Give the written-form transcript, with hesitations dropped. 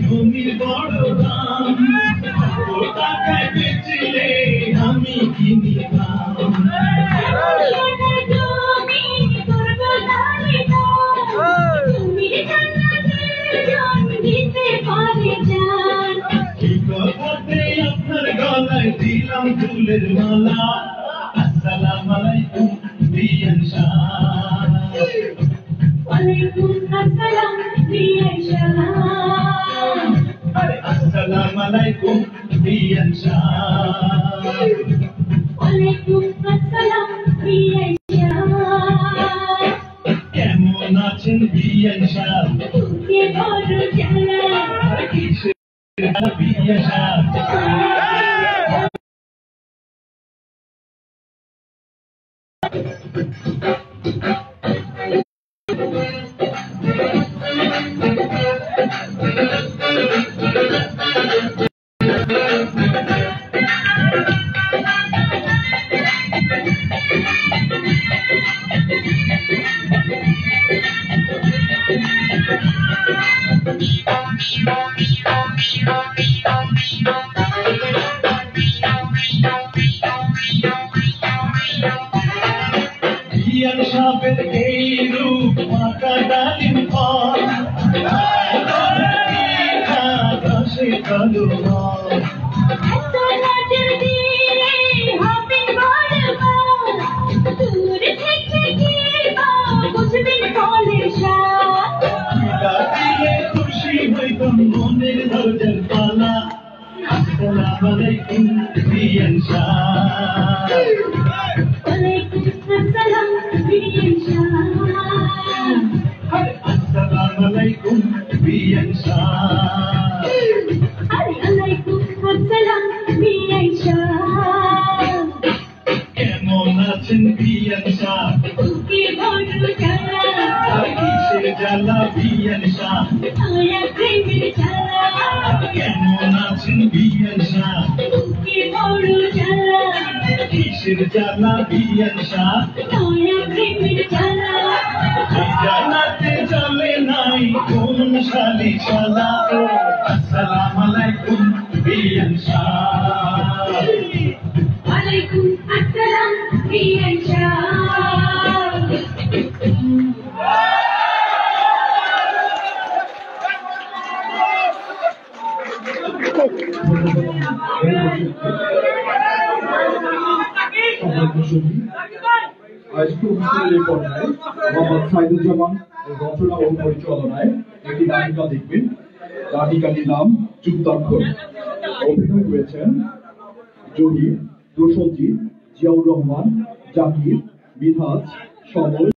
জমির বড় দাম ও টাকায় বেচলে আমি কিনিতাম আপনার গলায় দিলাম ফুলের মালা আসসালামু আলাইকুম বিয়ান শাহ ওয়ালাইকুম আসসালাম বিয়ান শাহ আসসালামু আলাইকুম বিয়ান শাহ ওয়ালাইকুম আসসালাম বিয়ান শাহ কেমন আছেন বিয়ান শাহ কে বড় জ্বালা কিসের বিয়ান শাহ বিয়ান শাহের এই রূপ মাতা ডালিম ফল আকাশে কালো এত নজর দিয়ে হবে বড় দূর থেকে কি বুঝবেন ফলের স্বাদ দিলে খুশি হইতাম মনের দরজার পালা আসসালামু আলাইকুম বিয়ান শাহ ওয়ালাইকুম আসসালাম বিয়ান শাহ আসসালামু আলাইকুম বিয়ান শাহ ওয়ালাইকুম আসসালাম বিয়ান শাহ কেমন আছেন বিয়ান শাহ কে বড় জ্বালা কিসের জ্বালা বিয়ান শাহ মায়া প্রেমের জ্বালা কেমন আছেন বিয়ান শাহ কে বড় জ্বালা কিসের জ্বালা বিয়ান শাহ মায়া প্রেমের জ্বালা এই জ্বালাতে চলে নাই কোন শালি শালা আসসালামু আলাইকুম বিয়ান শাহ ওয়ালাইকুম আসসালাম বিয়ান শাহ হাইস্কুল হোস্টেলের পর্যায়ে মোহাম্মদ সাইদুজ্জামান রচনা ও পরিচালনায় একটি নাটিকা দেখবেন। নাটিকাটির নাম যুক্তাক্ষর। অভিনয় করেছেন জহির, প্রসঞ্জিৎ, জিয়াউর রহমান, জাকির, মিনহাজ, সমল।